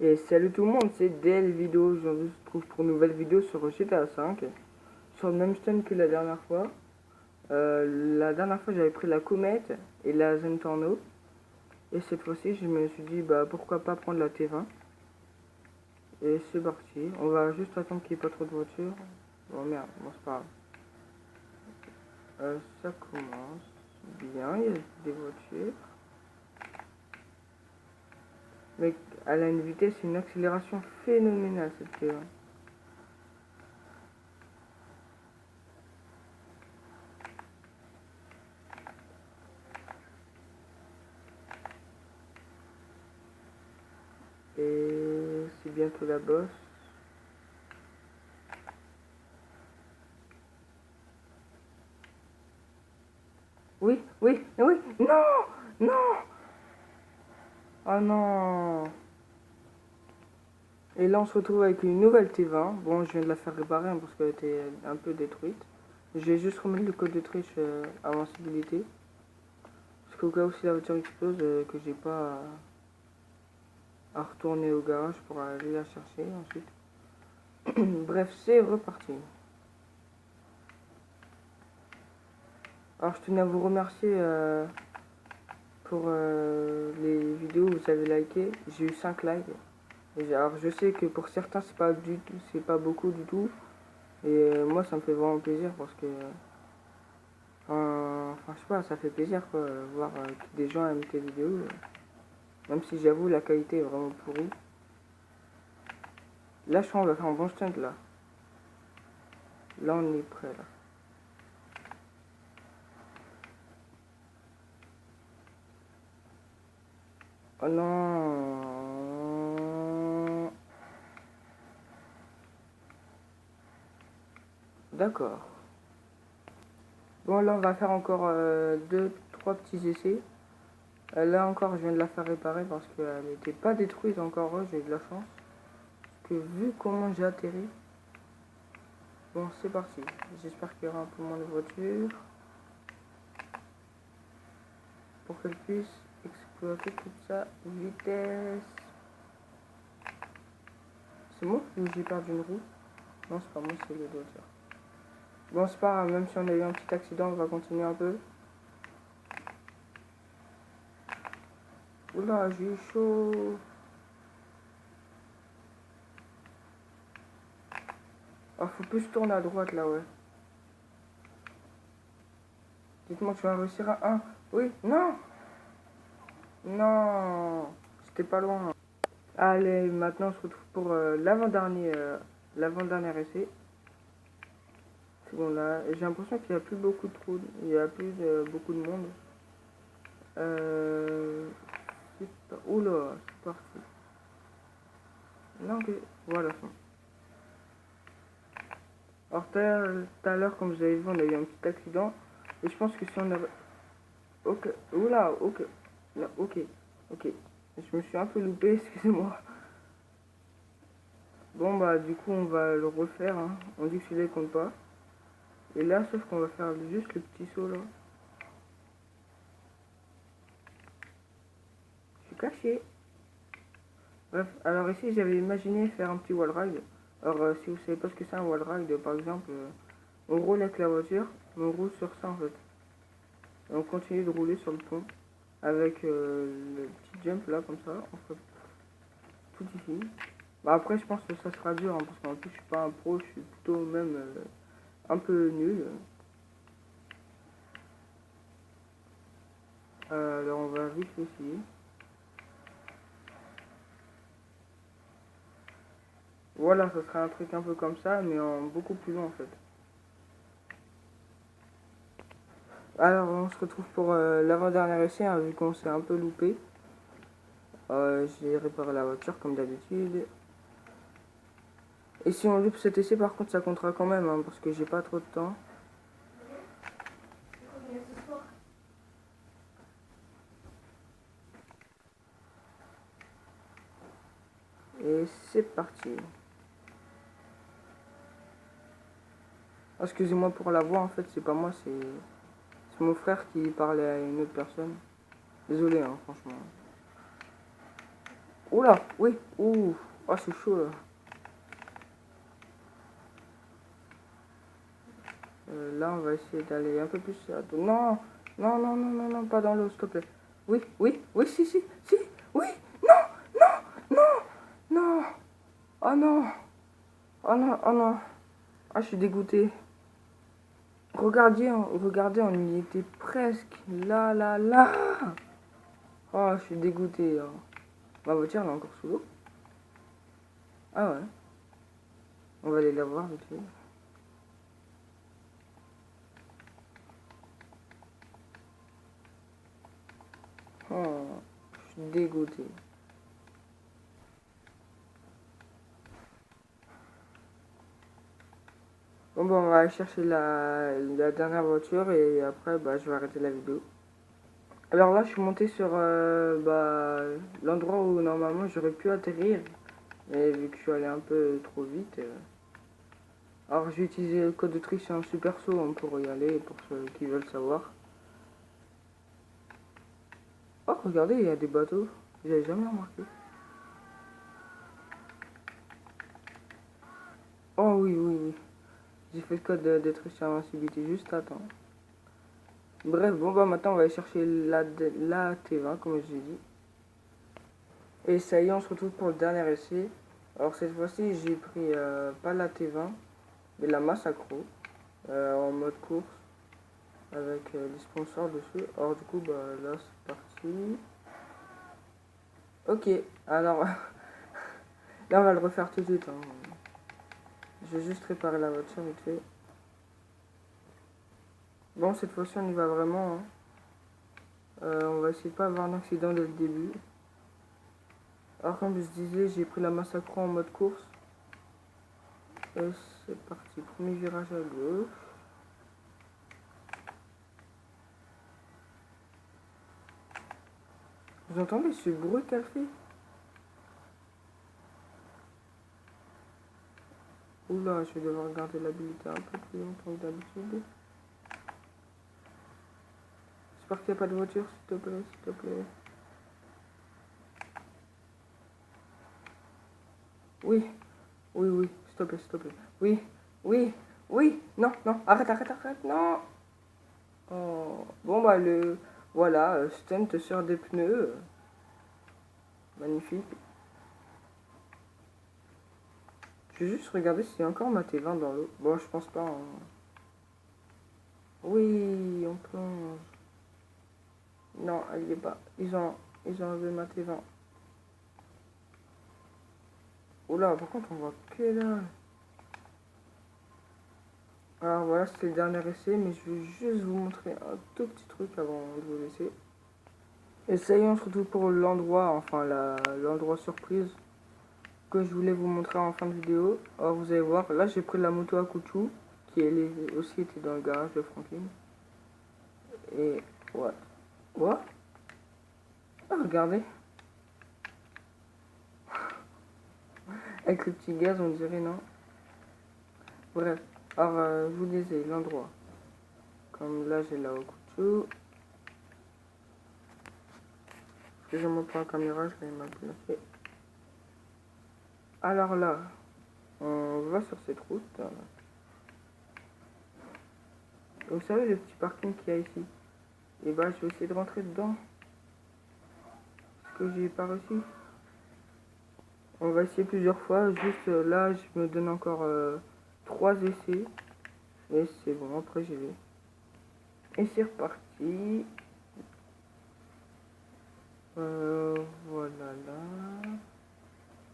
Et salut tout le monde, c'est DL Vidéo. Je vous retrouve pour une nouvelle vidéo sur GTA 5. Sur le même stand que la dernière fois. La dernière fois, j'avais pris la comète et la Zentorno. Et cette fois-ci, je me suis dit, bah pourquoi pas prendre la T20. Et c'est parti. On va juste attendre qu'il n'y ait pas trop de voitures. Bon merde, bon c'est pas grave. Ça commence bien, il y a des voitures. Mais elle a une vitesse, une accélération phénoménale cette T20. Et c'est bientôt la bosse. Oui, oui, oui, non, non. Oh non. Et là on se retrouve avec une nouvelle T20. Bon, je viens de la faire réparer parce qu'elle était un peu détruite. Je vais juste remettre le code de triche invincibilité. Parce qu'au cas où si la voiture explose, que j'ai pas à retourner au garage pour aller la chercher ensuite. Bref, c'est reparti. Alors je tenais à vous remercier pour les vidéos que vous avez likées. J'ai eu 5 likes. Alors je sais que pour certains c'est pas beaucoup du tout. Et moi ça me fait vraiment plaisir parce que enfin je sais pas, ça fait plaisir quoi, voir que des gens aiment tes vidéos. Même si j'avoue la qualité est vraiment pourrie. Là je crois qu'on va faire un bon stunt là. Là on est prêt là. Oh non. D'accord. Bon là on va faire encore 2-3 petits essais. Là encore je viens de la faire réparer parce qu'elle n'était pas détruite encore, j'ai eu de la chance. Que vu comment j'ai atterri. Bon c'est parti. J'espère qu'il y aura un peu moins de voitures. Pour qu'elle puisse exploiter toute sa vitesse. C'est moi ou j'ai perdu une roue? Non c'est pas moi, c'est les voitures. Bon c'est pas grave, même si on a eu un petit accident, on va continuer un peu. Oula, j'ai eu chaud. Ah, faut plus tourner à droite là, ouais. Dites-moi que tu vas réussir à 1. Oui, non. Non. C'était pas loin. Allez, maintenant on se retrouve pour l'avant-dernier essai. C'est bon là. J'ai l'impression qu'il n'y a plus beaucoup de trous. Il n'y a plus beaucoup de monde. Oula, c'est parti. Non, ok. Voilà. Alors tout à l'heure, comme vous avez vu, on a eu un petit accident. Et je pense que si on avait... Ok. Oula, ok. Non, ok. Ok. Je me suis un peu loupé, excusez-moi. Bon bah du coup on va le refaire, hein. On dit que celui-là il compte pas. Et là sauf qu'on va faire juste le petit saut là. Je suis caché. Bref, alors ici j'avais imaginé faire un petit wall ride. Alors si vous savez pas ce que c'est un wall ride, par exemple, on roule avec la voiture, on roule sur ça en fait. Et on continue de rouler sur le pont avec le petit jump là comme ça. On fait tout ici. Bah après je pense que ça sera dur, hein, parce qu'en plus je suis pas un pro, je suis plutôt même un peu nul. Alors on va vite essayer. Voilà, ça sera un truc un peu comme ça, mais en beaucoup plus long en fait. Alors on se retrouve pour l'avant-dernier essai, hein, vu qu'on s'est un peu loupé. J'ai réparé la voiture comme d'habitude. Et si on loupe cet essai, par contre, ça comptera quand même, hein, parce que j'ai pas trop de temps. Et c'est parti. Ah, excusez-moi pour la voix, en fait, c'est pas moi, c'est mon frère qui parlait à une autre personne. Désolé, hein, franchement. Oula, oui, ouh, oh, c'est chaud là. Là, on va essayer d'aller un peu plus à dos. Non, non, non, non, non, non, pas dans l'eau, s'il te plaît. Oui, oui, oui, si, si, si, oui, non, non, non, non, oh non, oh non, oh non, ah, je suis dégoûté. Regardez, regardez, on y était presque, là, là, là. Oh, je suis dégoûté. Hein. Ma voiture, elle est encore sous l'eau. Ah ouais, on va aller la voir vite fait. Oh, je suis dégoûté. Bon, bah, on va aller chercher la dernière voiture et après, bah, je vais arrêter la vidéo. Alors là, je suis monté sur l'endroit où normalement j'aurais pu atterrir. Mais vu que je suis allé un peu trop vite. Alors, j'ai utilisé le code de triche en super saut hein, pour y aller, pour ceux qui veulent savoir. Oh, regardez, il y a des bateaux. J'avais jamais remarqué. Oh oui, oui, oui. J'ai fait le code de triche en invincibilité juste à temps. Bref, bon bah maintenant on va aller chercher la T20 comme je l'ai dit. Et ça y est, on se retrouve pour le dernier essai. Alors cette fois-ci j'ai pris pas la T20 mais la Massacro en mode course avec les sponsors dessus. Alors du coup bah là c'est parti. Ok, alors là on va le refaire tout de suite. Hein. Je vais juste réparer la voiture vite fait. Bon cette fois-ci on y va vraiment. Hein. On va essayer de pas avoir un accident dès le début. Alors comme je disais, j'ai pris la Massacro en mode course. Et c'est parti, premier virage à gauche. Vous entendez ce bruit qu'elle fait? Oula, je vais devoir garder l'habilité un peu plus longtemps que d'habitude. J'espère qu'il n'y a pas de voiture, s'il te plaît, s'il te plaît. Oui, oui, oui, s'il te plaît, s'il te plaît. Oui, oui, oui, non, non, arrête, arrête, arrête, non. Oh. Bon, bah, voilà, stunt sur des pneus. Magnifique. Je vais juste regarder s'il y a encore ma T20 dans l'eau. Bon, je pense pas. Hein. Oui, on plonge. Non, elle y est pas. Ils ont enlevé ma T20. Oula, par contre, on voit que là. Alors voilà, c'était le dernier essai, mais je vais juste vous montrer un tout petit truc avant de vous laisser. Et ça y est, on se retrouve pour l'endroit, enfin l'endroit surprise que je voulais vous montrer en fin de vidéo. Alors vous allez voir, là j'ai pris la moto à Couchou, qui elle aussi était dans le garage de Franklin. Et ouais. What? Ah, regardez. Avec le petit gaz, on dirait non. Bref, alors je vous disais l'endroit. Comme là j'ai la Couchou. Si je montre la caméra, je vais mal placer. Alors là, on va sur cette route. Vous savez le petit parking qu'il y a ici? Et bah je vais essayer de rentrer dedans. Parce que j'ai pas réussi. On va essayer plusieurs fois. Juste là, je me donne encore 3 essais. Et c'est bon, après j'y vais. Et c'est reparti. Voilà là.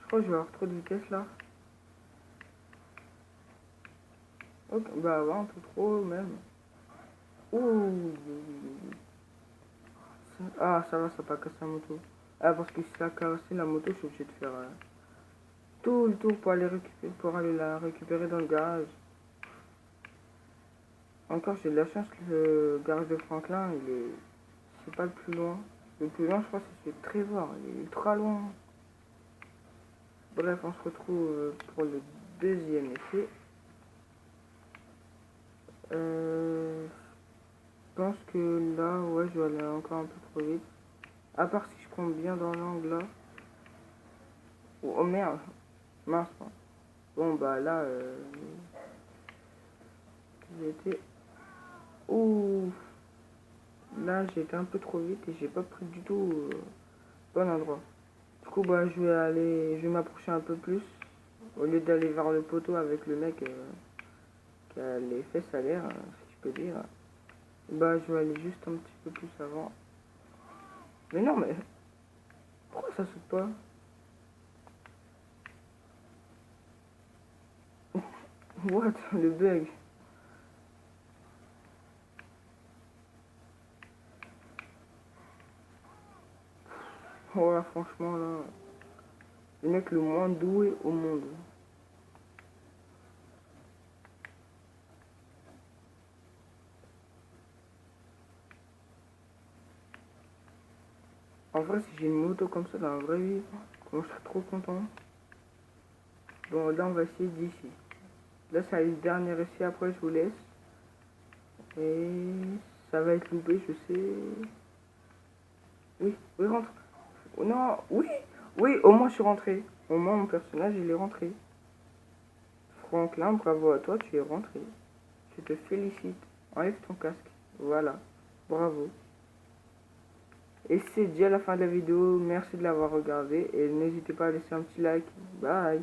Je crois que je vais avoir trop de vitesse là. Ok, bah ouais, un peu trop même. Ouh. Ah, ça va, ça va pas casser la moto. Ah, parce que si ça a cassé la moto, je suis obligé de faire tout le tour pour aller la récupérer dans le garage. Encore, j'ai de la chance que le garage de Franklin, c'est pas le plus loin. Le plus loin, je crois, c'est celui de Trevor. Il est ultra loin. Bref, on se retrouve pour le deuxième essai. Je pense que là, ouais, je vais aller encore un peu trop vite. À part si je prends bien dans l'angle là. Oh merde. Mince. Bon bah là, j'étais... Ouh. Là j'ai été un peu trop vite et j'ai pas pris du tout bon endroit. Du coup bah je vais m'approcher un peu plus. Au lieu d'aller vers le poteau avec le mec qui a les fesses à l'air, si je peux dire. Bah je vais aller juste un petit peu plus avant. Mais non mais pourquoi ça saute pas? What? Le bug. Oh là franchement là. Le mec le moins doué au monde. En vrai si j'ai une moto comme ça dans la vraie vie, moi je serais trop content. Bon là on va essayer d'ici. Là c'est le dernier essai, après je vous laisse. Et ça va être loupé, je sais. Oui, oui rentre. Oh non, oui, oui, au moins je suis rentré. Au moins mon personnage il est rentré. Franklin, bravo à toi, tu es rentré. Je te félicite. Enlève ton casque. Voilà. Bravo. Et c'est déjà la fin de la vidéo. Merci de l'avoir regardé. Et n'hésitez pas à laisser un petit like. Bye.